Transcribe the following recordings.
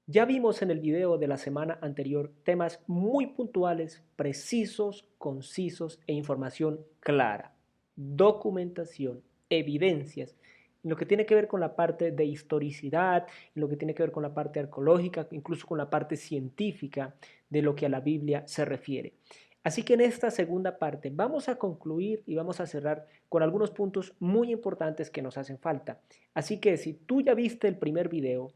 Ya vimos en el video de la semana anterior temas muy puntuales, precisos, concisos e información clara. Documentación, evidencias, en lo que tiene que ver con la parte de historicidad, en lo que tiene que ver con la parte arqueológica, incluso con la parte científica de lo que a la Biblia se refiere. Así que en esta segunda parte vamos a concluir y vamos a cerrar con algunos puntos muy importantes que nos hacen falta. Así que si tú ya viste el primer video,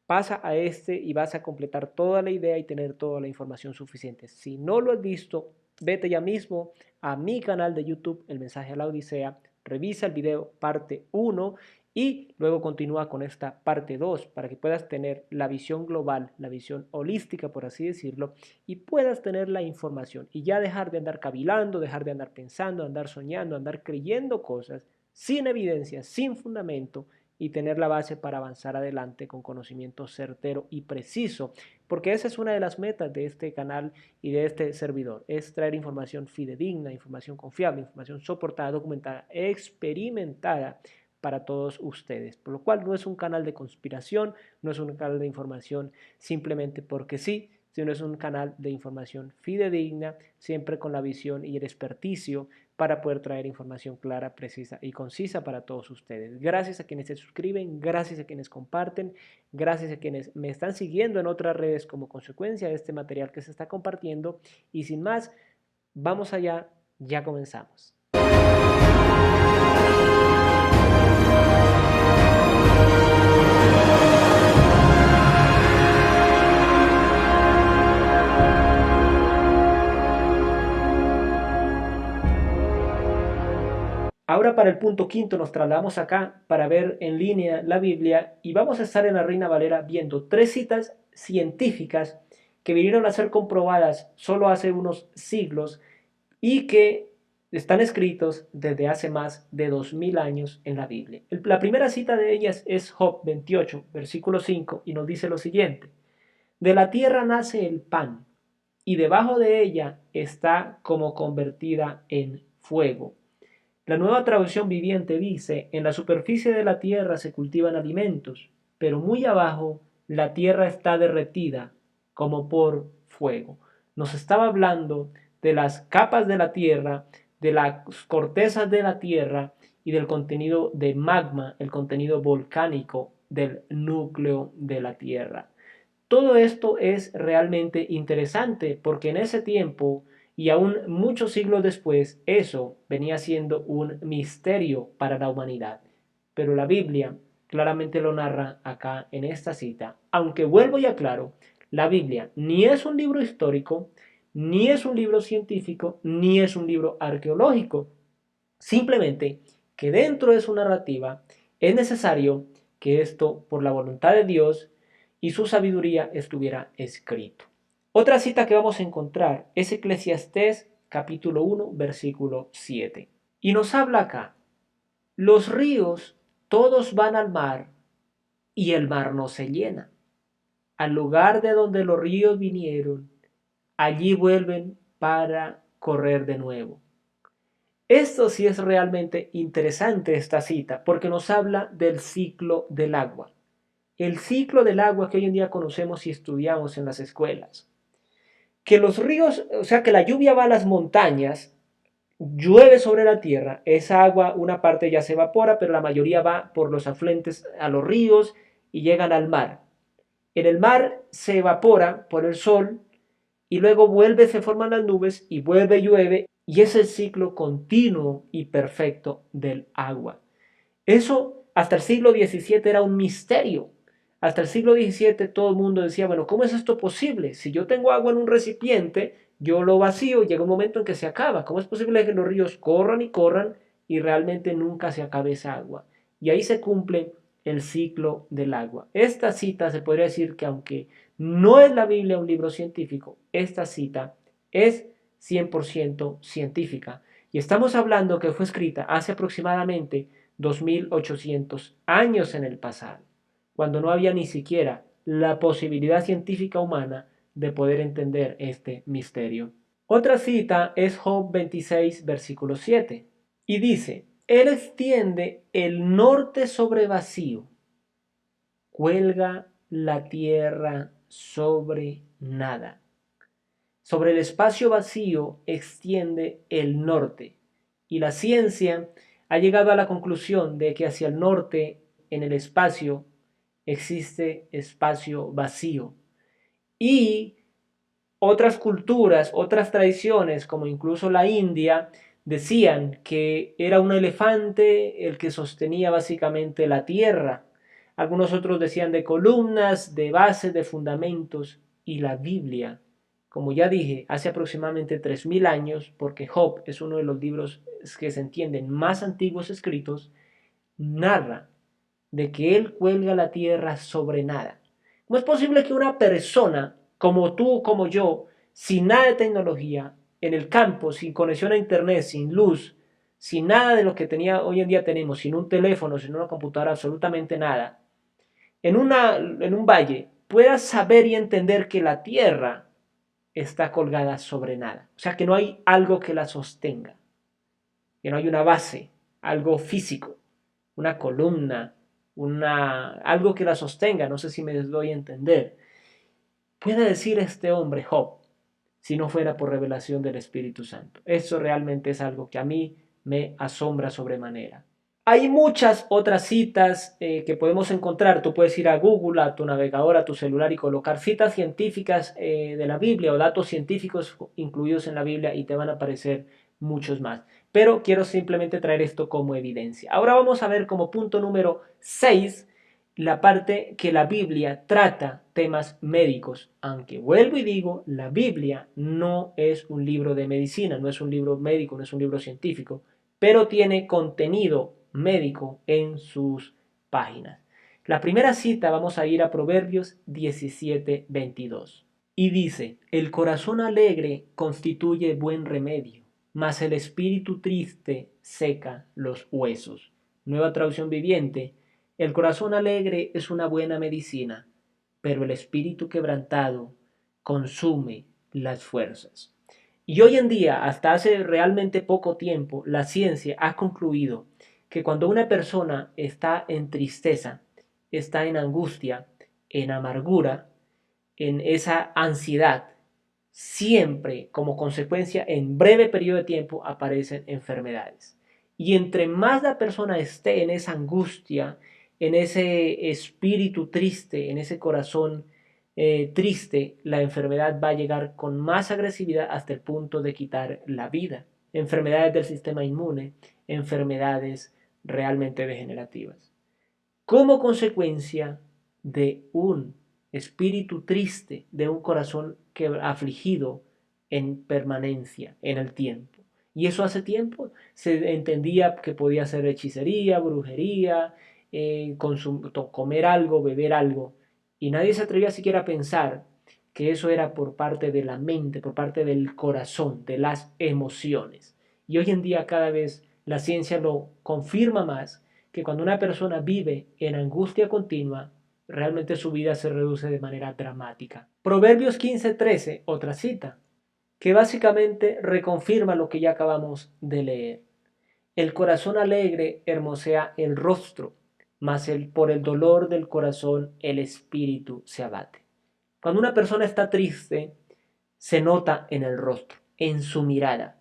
pasa a este y vas a completar toda la idea y tener toda la información suficiente. Si no lo has visto, vete ya mismo a mi canal de YouTube, El Mensaje a la Odisea, revisa el video parte 1 y luego continúa con esta parte 2 para que puedas tener la visión global, la visión holística, por así decirlo, y puedas tener la información y ya dejar de andar cavilando, dejar de andar pensando, andar soñando, andar creyendo cosas sin evidencia, sin fundamento, y tener la base para avanzar adelante con conocimiento certero y preciso, porque esa es una de las metas de este canal y de este servidor, es traer información fidedigna, información confiable, información soportada, documentada, experimentada para todos ustedes, por lo cual no es un canal de conspiración, no es un canal de información simplemente porque sí, sino es un canal de información fidedigna, siempre con la visión y el experticio para poder traer información clara, precisa y concisa para todos ustedes. Gracias a quienes se suscriben, gracias a quienes comparten, gracias a quienes me están siguiendo en otras redes como consecuencia de este material que se está compartiendo. Y sin más, vamos allá, ya comenzamos. Ahora para el punto quinto nos trasladamos acá para ver en línea la Biblia y vamos a estar en la Reina Valera viendo tres citas científicas que vinieron a ser comprobadas solo hace unos siglos y que están escritos desde hace más de 2000 años en la Biblia. La primera cita de ellas es Job 28, versículo 5, y nos dice lo siguiente: de la tierra nace el pan, y debajo de ella está como convertida en fuego. La Nueva Traducción Viviente dice: en la superficie de la tierra se cultivan alimentos, pero muy abajo la tierra está derretida como por fuego. Nos estaba hablando de las capas de la tierra, de las cortezas de la tierra y del contenido de magma, el contenido volcánico del núcleo de la tierra. Todo esto es realmente interesante porque en ese tiempo y aún muchos siglos después eso venía siendo un misterio para la humanidad. Pero la Biblia claramente lo narra acá en esta cita. Aunque vuelvo y aclaro, la Biblia ni es un libro histórico, ni es un libro científico, ni es un libro arqueológico. Simplemente que dentro de su narrativa es necesario que esto, por la voluntad de Dios y su sabiduría, estuviera escrito. Otra cita que vamos a encontrar es Eclesiastés capítulo 1, versículo 7. Y nos habla acá: los ríos todos van al mar y el mar no se llena. Al lugar de donde los ríos vinieron, allí vuelven para correr de nuevo. Esto sí es realmente interesante, esta cita, porque nos habla del ciclo del agua. El ciclo del agua que hoy en día conocemos y estudiamos en las escuelas. Que los ríos, o sea, que la lluvia va a las montañas, llueve sobre la tierra, esa agua, una parte ya se evapora, pero la mayoría va por los afluentes a los ríos y llegan al mar. En el mar se evapora por el sol y luego vuelve, se forman las nubes y vuelve, llueve, y es el ciclo continuo y perfecto del agua. Eso hasta el siglo XVII era un misterio. Hasta el siglo XVII todo el mundo decía: bueno, ¿cómo es esto posible? Si yo tengo agua en un recipiente, yo lo vacío y llega un momento en que se acaba. ¿Cómo es posible que los ríos corran y corran y realmente nunca se acabe esa agua? Y ahí se cumple el ciclo del agua. Esta cita se podría decir que, aunque no es la Biblia un libro científico, esta cita es 100% científica. Y estamos hablando que fue escrita hace aproximadamente 2800 años en el pasado, cuando no había ni siquiera la posibilidad científica humana de poder entender este misterio. Otra cita es Job 26, versículo 7, y dice: Él extiende el norte sobre vacío, cuelga la tierra sobre nada. Sobre el espacio vacío extiende el norte, y la ciencia ha llegado a la conclusión de que hacia el norte, en el espacio, existe espacio vacío. Y otras culturas, otras tradiciones, como incluso la India, decían que era un elefante el que sostenía básicamente la tierra. Algunos otros decían de columnas, de bases, de fundamentos, y la Biblia, como ya dije, hace aproximadamente 3000 años, porque Job es uno de los libros que se entienden más antiguos escritos, narra de que él cuelga la tierra sobre nada. ¿Cómo es posible que una persona como tú, como yo, sin nada de tecnología, en el campo, sin conexión a internet, sin luz, sin nada de lo que hoy en día tenemos, sin un teléfono, sin una computadora, absolutamente nada, en un valle, pueda saber y entender que la tierra está colgada sobre nada? O sea, que no hay algo que la sostenga, que no hay una base, algo físico, una columna, algo que la sostenga, no sé si me doy a entender. Puede decir este hombre, Job, si no fuera por revelación del Espíritu Santo. Eso realmente es algo que a mí me asombra sobremanera. Hay muchas otras citas que podemos encontrar. Tú puedes ir a Google, a tu navegador, a tu celular y colocar citas científicas de la Biblia o datos científicos incluidos en la Biblia y te van a aparecer muchos más. Pero quiero simplemente traer esto como evidencia. Ahora vamos a ver como punto número 6 la parte que la Biblia trata temas médicos. Aunque vuelvo y digo, la Biblia no es un libro de medicina, no es un libro médico, no es un libro científico, pero tiene contenido médico en sus páginas. La primera cita vamos a ir a Proverbios 17:22. Y dice, el corazón alegre constituye buen remedio, mas el espíritu triste seca los huesos. Nueva traducción viviente, el corazón alegre es una buena medicina, pero el espíritu quebrantado consume las fuerzas. Y hoy en día, hasta hace realmente poco tiempo, la ciencia ha concluido que cuando una persona está en tristeza, está en angustia, en amargura, en esa ansiedad, siempre como consecuencia en breve periodo de tiempo aparecen enfermedades. Y entre más la persona esté en esa angustia, en ese espíritu triste, en ese corazón triste, la enfermedad va a llegar con más agresividad hasta el punto de quitar la vida. Enfermedades del sistema inmune, enfermedades realmente degenerativas. Como consecuencia de un espíritu triste, de un corazón afligido en permanencia, en el tiempo. Y eso hace tiempo se entendía que podía ser hechicería, brujería, comer algo, beber algo. Y nadie se atrevía siquiera a pensar que eso era por parte de la mente, por parte del corazón, de las emociones. Y hoy en día cada vez la ciencia lo confirma más, que cuando una persona vive en angustia continua, realmente su vida se reduce de manera dramática. Proverbios 15:13, otra cita, que básicamente reconfirma lo que ya acabamos de leer. El corazón alegre hermosea el rostro, mas por el dolor del corazón el espíritu se abate. Cuando una persona está triste, se nota en el rostro, en su mirada.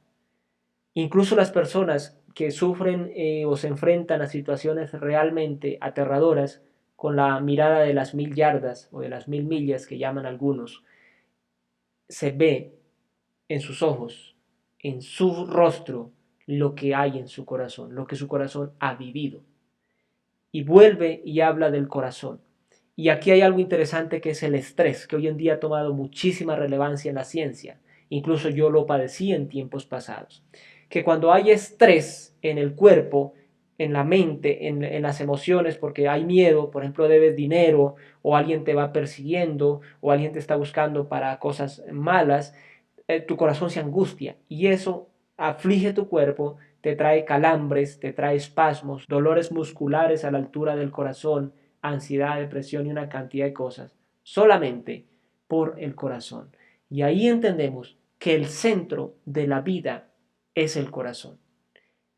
Incluso las personas que sufren o se enfrentan a situaciones realmente aterradoras con la mirada de las 1000 yardas o de las 1000 millas que llaman algunos, se ve en sus ojos, en su rostro, lo que hay en su corazón, lo que su corazón ha vivido. Y vuelve y habla del corazón. Y aquí hay algo interesante que es el estrés, que hoy en día ha tomado muchísima relevancia en la ciencia. Incluso yo lo padecí en tiempos pasados. Que cuando hay estrés en el cuerpo, en la mente, en las emociones, porque hay miedo, por ejemplo, debes dinero, o alguien te va persiguiendo, o alguien te está buscando para cosas malas, tu corazón se angustia y eso aflige tu cuerpo, te trae calambres, te trae espasmos, dolores musculares a la altura del corazón, ansiedad, depresión y una cantidad de cosas, solamente por el corazón. Y ahí entendemos que el centro de la vida es el corazón.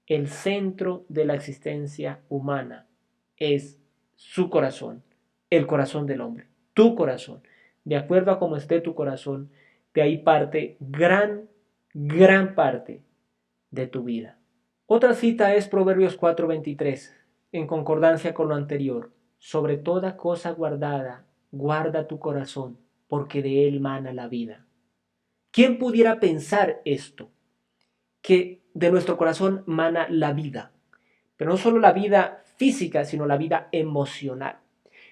El centro de la existencia humana es su corazón, el corazón del hombre, tu corazón. de acuerdo a cómo esté tu corazón, de ahí parte gran parte de tu vida. Otra cita es Proverbios 4:23, en concordancia con lo anterior. Sobre toda cosa guardada, guarda tu corazón, porque de él mana la vida. ¿Quién pudiera pensar esto? Que de nuestro corazón mana la vida, pero no solo la vida física, sino la vida emocional.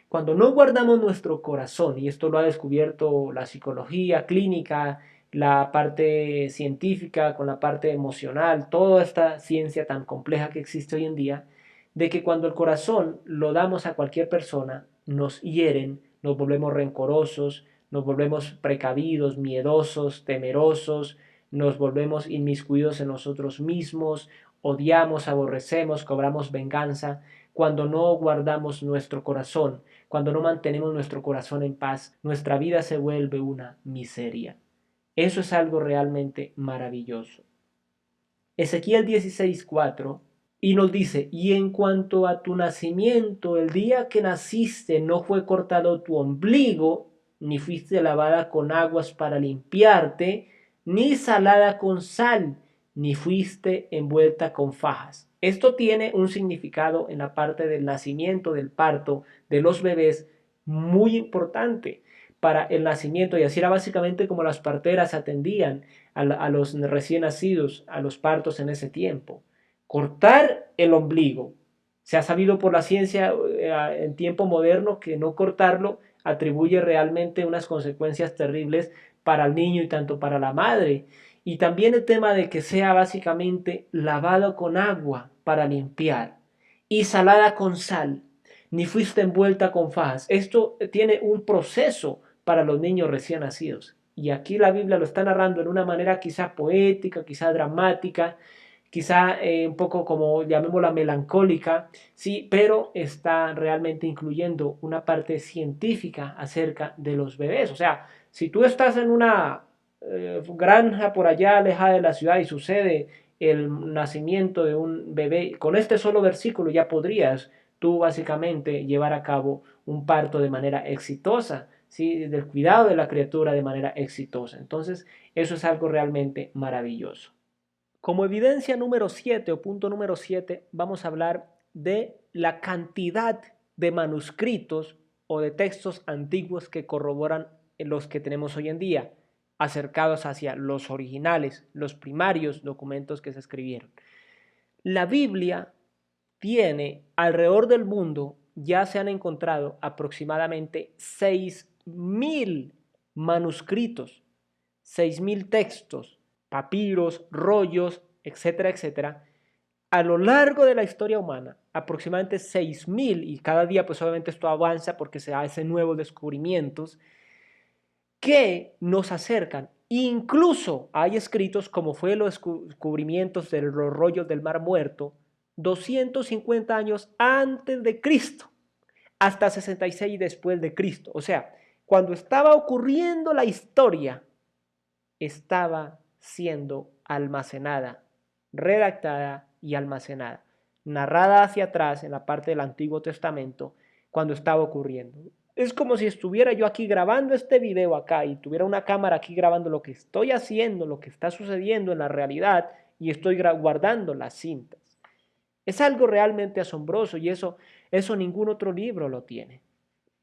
Cuando no guardamos nuestro corazón, y esto lo ha descubierto la psicología clínica, la parte científica con la parte emocional, toda esta ciencia tan compleja que existe hoy en día, de que cuando el corazón lo damos a cualquier persona, nos hieren, nos volvemos rencorosos, nos volvemos precavidos, miedosos, temerosos, nos volvemos inmiscuidos en nosotros mismos, odiamos, aborrecemos, cobramos venganza, cuando no guardamos nuestro corazón, cuando no mantenemos nuestro corazón en paz, nuestra vida se vuelve una miseria. Eso es algo realmente maravilloso. Ezequiel 16:4 y nos dice, y en cuanto a tu nacimiento, el día que naciste no fue cortado tu ombligo, ni fuiste lavada con aguas para limpiarte, ni salada con sal, ni fuiste envuelta con fajas. Esto tiene un significado en la parte del nacimiento, del parto, de los bebés, muy importante para el nacimiento, y así era básicamente como las parteras atendían a los recién nacidos, a los partos en ese tiempo. Cortar el ombligo. Se ha sabido por la ciencia en tiempo moderno que no cortarlo atribuye realmente unas consecuencias terribles para el niño y tanto para la madre. Y también el tema de que sea básicamente lavado con agua para limpiar y salada con sal, ni fuiste envuelta con fajas. Esto tiene un proceso para los niños recién nacidos. Y aquí la Biblia lo está narrando en una manera quizá poética, quizá dramática, quizá un poco como llamémosla melancólica, sí, pero está realmente incluyendo una parte científica acerca de los bebés. O sea, si tú estás en una granja por allá alejada de la ciudad y sucede el nacimiento de un bebé, con este solo versículo ya podrías tú básicamente llevar a cabo un parto de manera exitosa, ¿sí? Del cuidado de la criatura de manera exitosa. Entonces, eso es algo realmente maravilloso. Como evidencia número 7 o punto número 7, vamos a hablar de la cantidad de manuscritos o de textos antiguos que corroboran los que tenemos hoy en día, acercados hacia los originales, los primarios documentos que se escribieron. La Biblia tiene alrededor del mundo, ya se han encontrado aproximadamente 6.000 manuscritos, 6.000 textos, papiros, rollos, etcétera, etcétera, a lo largo de la historia humana, aproximadamente 6.000, y cada día pues obviamente esto avanza porque se hacen nuevos descubrimientos que nos acercan. Incluso hay escritos como fue los descubrimientos de los rollos del Mar Muerto 250 años antes de Cristo, hasta 66 después de Cristo. O sea, cuando estaba ocurriendo la historia, estaba siendo almacenada, redactada y almacenada, narrada hacia atrás en la parte del Antiguo Testamento cuando estaba ocurriendo. Es como si estuviera yo aquí grabando este video acá y tuviera una cámara aquí grabando lo que estoy haciendo, lo que está sucediendo en la realidad y estoy guardando las cintas. Es algo realmente asombroso y eso ningún otro libro lo tiene.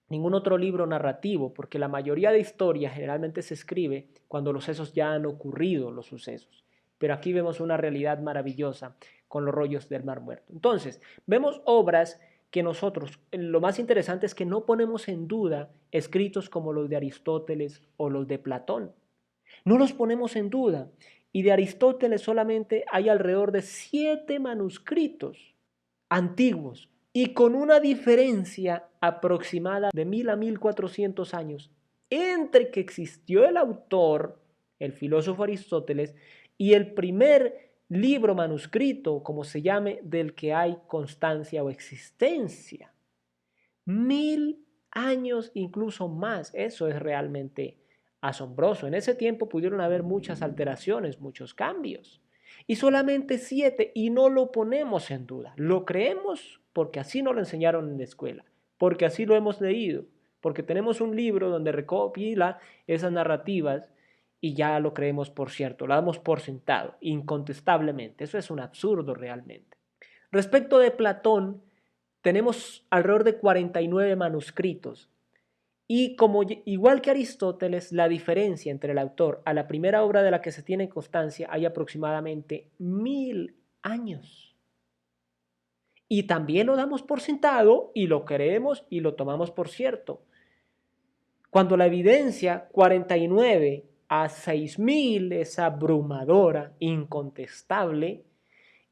Ningún otro libro narrativo, porque la mayoría de historias generalmente se escribe cuando los sucesos ya han ocurrido, los sucesos. Pero aquí vemos una realidad maravillosa con los rollos del Mar Muerto. Entonces, vemos obras que nosotros, lo más interesante es que no ponemos en duda escritos como los de Aristóteles o los de Platón. No los ponemos en duda. Y de Aristóteles solamente hay alrededor de 7 manuscritos antiguos y con una diferencia aproximada de 1000 a 1400 años entre que existió el autor, el filósofo Aristóteles, y el primer libro manuscrito, como se llame, del que hay constancia o existencia. 1000 años, incluso más. Eso es realmente asombroso. En ese tiempo pudieron haber muchas alteraciones, muchos cambios. Y solamente 7, y no lo ponemos en duda. Lo creemos porque así nos lo enseñaron en la escuela, porque así lo hemos leído, porque tenemos un libro donde recopila esas narrativas y ya lo creemos por cierto, lo damos por sentado, incontestablemente. Eso es un absurdo realmente. Respecto de Platón, tenemos alrededor de 49 manuscritos. Y como igual que Aristóteles, la diferencia entre el autor a la primera obra de la que se tiene constancia hay aproximadamente 1000 años. Y también lo damos por sentado y lo creemos y lo tomamos por cierto. Cuando la evidencia 49 a 6000 es abrumadora, incontestable,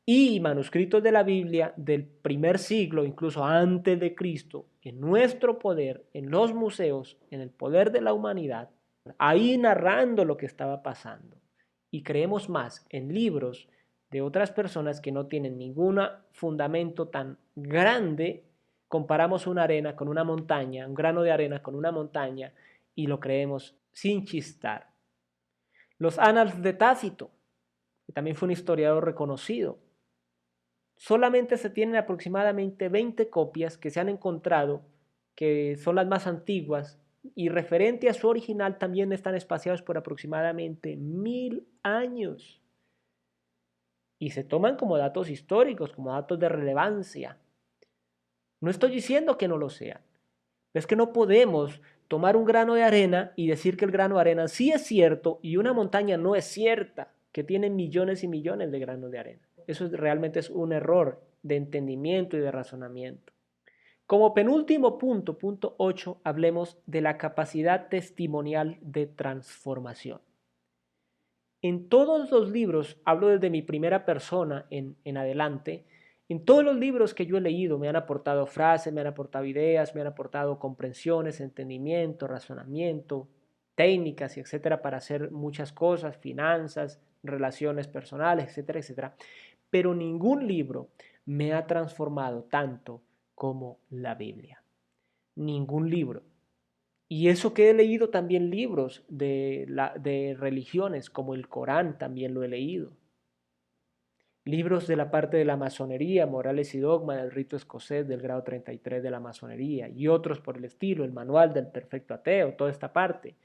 y manuscritos de la Biblia del primer siglo, incluso antes de Cristo, en nuestro poder, en los museos, en el poder de la humanidad, ahí narrando lo que estaba pasando. Y creemos más en libros de otras personas que no tienen ningún fundamento tan grande. Comparamos una arena con una montaña, un grano de arena con una montaña, y lo creemos sin chistar. Los Annals de Tácito, que también fue un historiador reconocido, solamente se tienen aproximadamente 20 copias que se han encontrado, que son las más antiguas, y referente a su original también están espaciados por aproximadamente 1000 años. Y se toman como datos históricos, como datos de relevancia. No estoy diciendo que no lo sean. Es que no podemos tomar un grano de arena y decir que el grano de arena sí es cierto y una montaña no es cierta, que tiene millones y millones de granos de arena. Eso realmente es un error de entendimiento y de razonamiento. Como penúltimo punto, punto 8, hablemos de la capacidad testimonial de transformación. En todos los libros, hablo desde mi primera persona en adelante, en todos los libros que yo he leído me han aportado frases, me han aportado ideas, me han aportado comprensiones, entendimiento, razonamiento, técnicas, etcétera, para hacer muchas cosas, finanzas, relaciones personales, etcétera, etcétera. Pero ningún libro me ha transformado tanto como la Biblia. Ningún libro. Y eso que he leído también libros de religiones, como el Corán, también lo he leído. Libros de la parte de la masonería, Morales y Dogma, del rito escocés del grado 33 de la masonería y otros por el estilo, el manual del perfecto ateo, toda esta parte.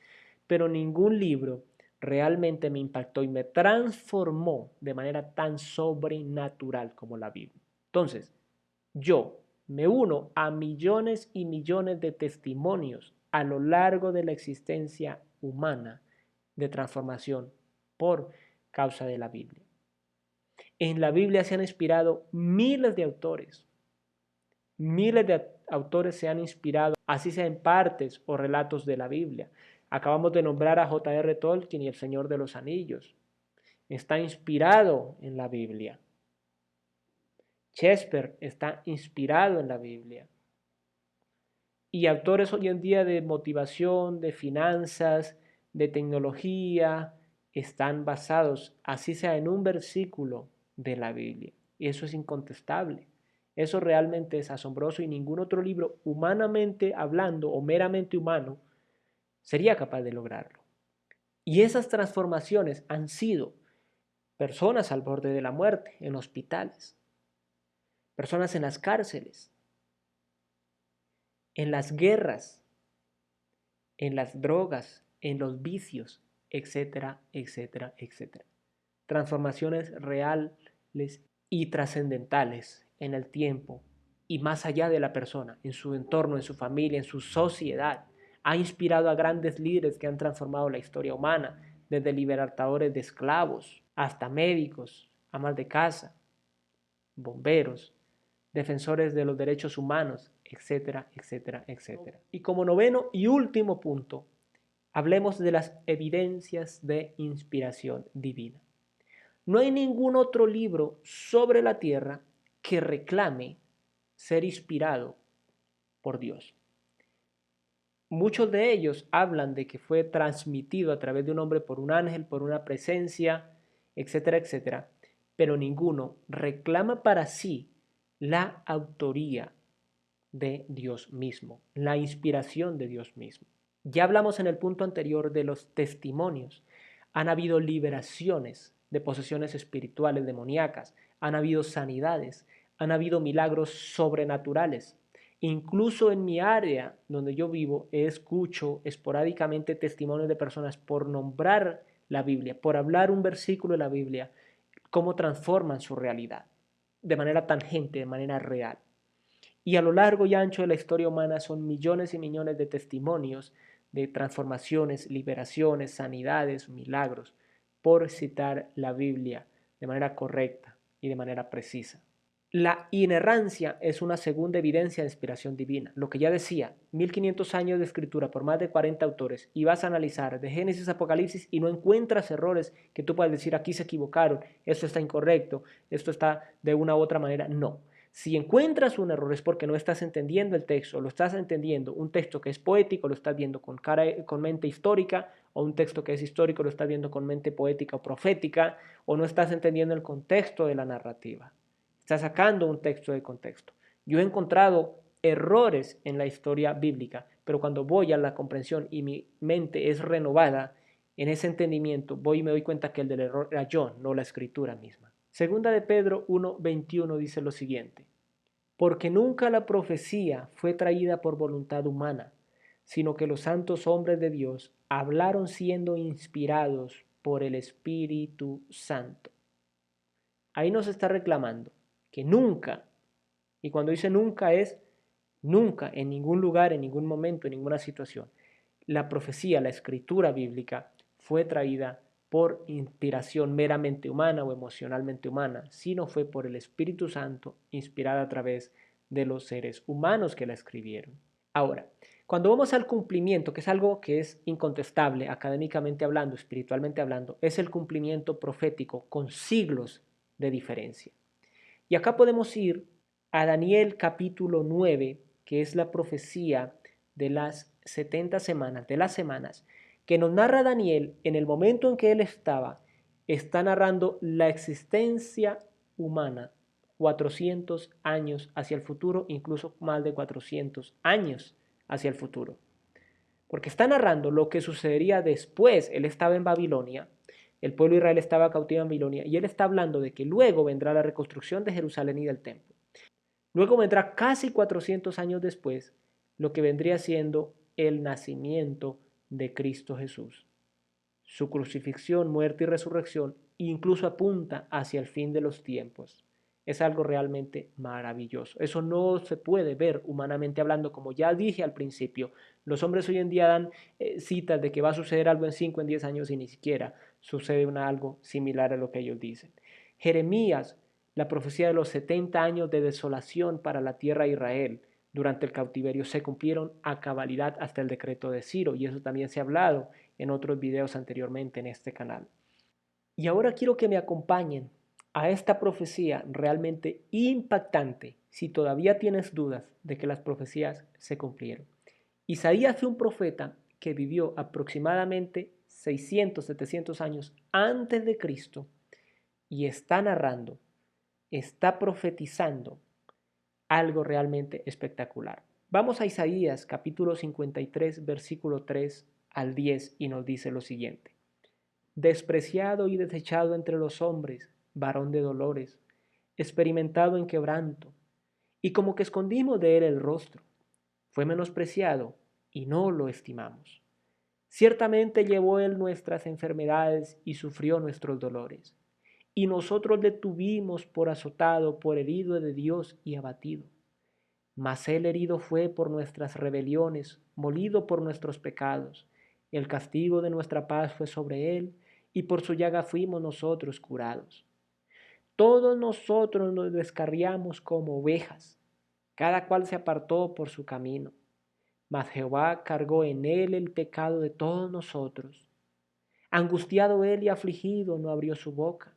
Pero ningún libro realmente me impactó y me transformó de manera tan sobrenatural como la Biblia. Entonces, yo me uno a millones y millones de testimonios a lo largo de la existencia humana de transformación por causa de la Biblia. En la Biblia se han inspirado miles de autores se han inspirado, así sea en partes o relatos de la Biblia. Acabamos de nombrar a J.R. Tolkien y El Señor de los Anillos. Está inspirado en la Biblia. Shakespeare está inspirado en la Biblia. Y autores hoy en día de motivación, de finanzas, de tecnología, están basados, así sea en un versículo de la Biblia. Y eso es incontestable. Eso realmente es asombroso y ningún otro libro, humanamente hablando o meramente humano, sería capaz de lograrlo. Y esas transformaciones han sido personas al borde de la muerte, en hospitales, personas en las cárceles, en las guerras, en las drogas, en los vicios, etcétera, etcétera, etcétera. Transformaciones reales y trascendentales en el tiempo y más allá de la persona, en su entorno, en su familia, en su sociedad. Ha inspirado a grandes líderes que han transformado la historia humana, desde libertadores de esclavos hasta médicos, amas de casa, bomberos, defensores de los derechos humanos, etcétera, etcétera, etcétera. Y como noveno y último punto, hablemos de las evidencias de inspiración divina. No hay ningún otro libro sobre la tierra que reclame ser inspirado por Dios. Muchos de ellos hablan de que fue transmitido a través de un hombre por un ángel, por una presencia, etcétera, etcétera, pero ninguno reclama para sí la autoría de Dios mismo, la inspiración de Dios mismo. Ya hablamos en el punto anterior de los testimonios. Han habido liberaciones de posesiones espirituales demoníacas, han habido sanidades, han habido milagros sobrenaturales. Incluso en mi área donde yo vivo, escucho esporádicamente testimonios de personas por nombrar la Biblia, por hablar un versículo de la Biblia, cómo transforman su realidad de manera tangente, de manera real. Y a lo largo y ancho de la historia humana son millones y millones de testimonios de transformaciones, liberaciones, sanidades, milagros, por citar la Biblia de manera correcta y de manera precisa. La inerrancia es una segunda evidencia de inspiración divina. Lo que ya decía, 1500 años de escritura por más de 40 autores y vas a analizar de Génesis a Apocalipsis y no encuentras errores que tú puedas decir aquí se equivocaron, esto está incorrecto, esto está de una u otra manera. No. Si encuentras un error es porque no estás entendiendo el texto, lo estás entendiendo un texto que es poético, lo estás viendo con mente histórica, o un texto que es histórico, lo estás viendo con mente poética o profética, o no estás entendiendo el contexto de la narrativa. Está sacando un texto de contexto. Yo he encontrado errores en la historia bíblica, pero cuando voy a la comprensión y mi mente es renovada en ese entendimiento, voy y me doy cuenta que el del error era yo, no la escritura misma. Segunda de Pedro 1:21 dice lo siguiente: porque nunca la profecía fue traída por voluntad humana, sino que los santos hombres de Dios hablaron siendo inspirados por el Espíritu Santo. Ahí nos está reclamando que nunca, y cuando dice nunca es nunca, en ningún lugar, en ningún momento, en ninguna situación, la profecía, la escritura bíblica fue traída por inspiración meramente humana o emocionalmente humana, sino fue por el Espíritu Santo, inspirada a través de los seres humanos que la escribieron. Ahora, cuando vamos al cumplimiento, que es algo que es incontestable académicamente hablando, espiritualmente hablando, es el cumplimiento profético con siglos de diferencia. Y acá podemos ir a Daniel capítulo 9, que es la profecía de las 70 semanas, de las semanas, que nos narra Daniel en el momento en que él está narrando la existencia humana 400 años hacia el futuro, incluso más de 400 años hacia el futuro. Porque está narrando lo que sucedería después. Él estaba en Babilonia, el pueblo de Israel estaba cautivo en Babilonia, y él está hablando de que luego vendrá la reconstrucción de Jerusalén y del templo. Luego vendrá casi 400 años después lo que vendría siendo el nacimiento de Cristo Jesús. Su crucifixión, muerte y resurrección incluso apunta hacia el fin de los tiempos. Es algo realmente maravilloso. Eso no se puede ver humanamente hablando, como ya dije al principio. Los hombres hoy en día dan citas de que va a suceder algo en 5, en 10 años y ni siquiera sucede algo similar a lo que ellos dicen. Jeremías, la profecía de los 70 años de desolación para la tierra de Israel durante el cautiverio se cumplieron a cabalidad hasta el decreto de Ciro, y eso también se ha hablado en otros videos anteriormente en este canal. Y ahora quiero que me acompañen a esta profecía realmente impactante, si todavía tienes dudas de que las profecías se cumplieron. Isaías fue un profeta que vivió aproximadamente 600, 700 años antes de Cristo y está narrando, está profetizando algo realmente espectacular. Vamos a Isaías capítulo 53, versículo 3 al 10 y nos dice lo siguiente: despreciado y desechado entre los hombres, varón de dolores, experimentado en quebranto, y como que escondimos de él el rostro. Fue menospreciado y no lo estimamos. Ciertamente llevó él nuestras enfermedades y sufrió nuestros dolores. Y nosotros le tuvimos por azotado, por herido de Dios y abatido. Mas él herido fue por nuestras rebeliones, molido por nuestros pecados. El castigo de nuestra paz fue sobre él, y por su llaga fuimos nosotros curados. Todos nosotros nos descarriamos como ovejas, cada cual se apartó por su camino. Mas Jehová cargó en él el pecado de todos nosotros. Angustiado él y afligido no abrió su boca.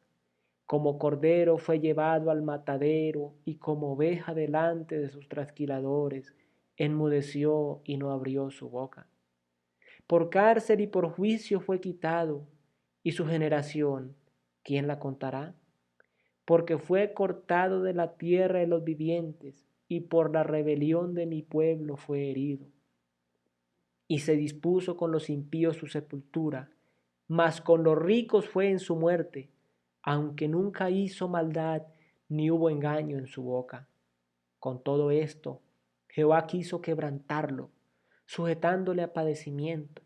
Como cordero fue llevado al matadero, y como oveja delante de sus trasquiladores, enmudeció y no abrió su boca. Por cárcel y por juicio fue quitado, y su generación, ¿quién la contará? Porque fue cortado de la tierra de los vivientes, y por la rebelión de mi pueblo fue herido. Y se dispuso con los impíos su sepultura, mas con los ricos fue en su muerte, aunque nunca hizo maldad ni hubo engaño en su boca. Con todo esto, Jehová quiso quebrantarlo, sujetándole a padecimiento.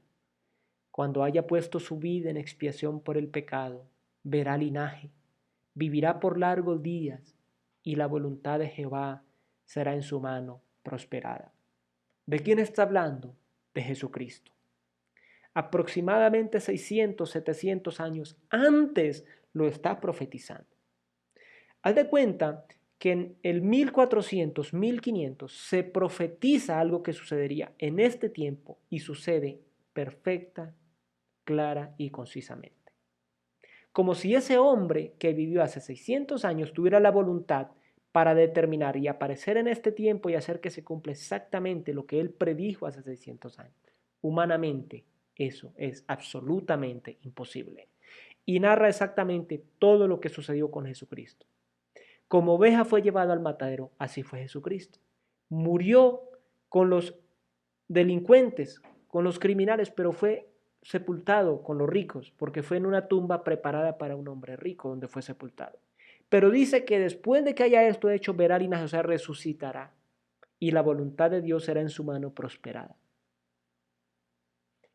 Cuando haya puesto su vida en expiación por el pecado, verá linaje, vivirá por largos días, y la voluntad de Jehová será en su mano prosperada. ¿De quién está hablando? De Jesucristo. Aproximadamente 600, 700 años antes lo está profetizando. Haz de cuenta que en el 1400, 1500 se profetiza algo que sucedería en este tiempo y sucede perfecta, clara y concisamente. Como si ese hombre que vivió hace 600 años tuviera la voluntad para determinar y aparecer en este tiempo y hacer que se cumpla exactamente lo que él predijo hace 600 años. Humanamente, eso es absolutamente imposible. Y narra exactamente todo lo que sucedió con Jesucristo. Como oveja fue llevado al matadero, así fue Jesucristo. Murió con los delincuentes, con los criminales, pero fue sepultado con los ricos, porque fue en una tumba preparada para un hombre rico donde fue sepultado. Pero dice que después de que haya esto hecho, verá linaje, o sea, resucitará, y la voluntad de Dios será en su mano prosperada.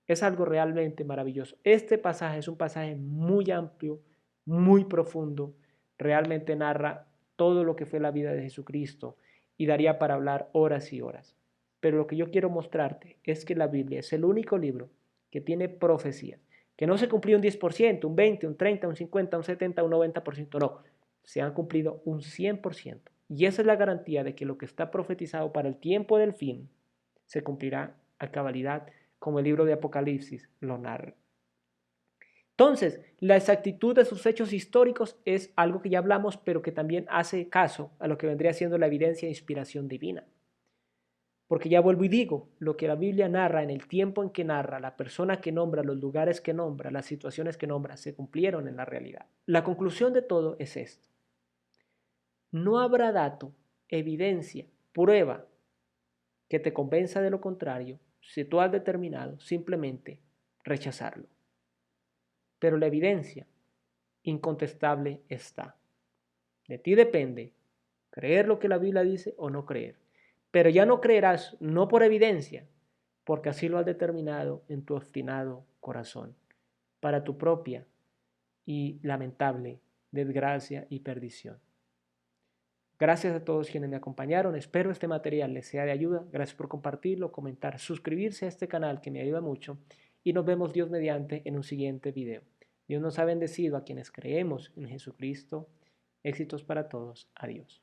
Es algo realmente maravilloso. Este pasaje es un pasaje muy amplio, muy profundo, realmente narra todo lo que fue la vida de Jesucristo y daría para hablar horas y horas. Pero lo que yo quiero mostrarte es que la Biblia es el único libro que tiene profecías, que no se cumplió un 10%, un 20, un 30, un 50, un 70, un 90%, no, se han cumplido un 100%. Y esa es la garantía de que lo que está profetizado para el tiempo del fin se cumplirá a cabalidad como el libro de Apocalipsis lo narra. Entonces, la exactitud de sus hechos históricos es algo que ya hablamos, pero que también hace caso a lo que vendría siendo la evidencia de inspiración divina. Porque ya vuelvo y digo, lo que la Biblia narra en el tiempo en que narra, la persona que nombra, los lugares que nombra, las situaciones que nombra, se cumplieron en la realidad. La conclusión de todo es esto. No habrá dato, evidencia, prueba que te convenza de lo contrario si tú has determinado simplemente rechazarlo. Pero la evidencia incontestable está. De ti depende creer lo que la Biblia dice o no creer. Pero ya no creerás, no por evidencia, porque así lo has determinado en tu obstinado corazón, para tu propia y lamentable desgracia y perdición. Gracias a todos quienes me acompañaron. Espero este material les sea de ayuda. Gracias por compartirlo, comentar, suscribirse a este canal que me ayuda mucho. Y nos vemos Dios mediante en un siguiente video. Dios nos ha bendecido a quienes creemos en Jesucristo. Éxitos para todos. Adiós.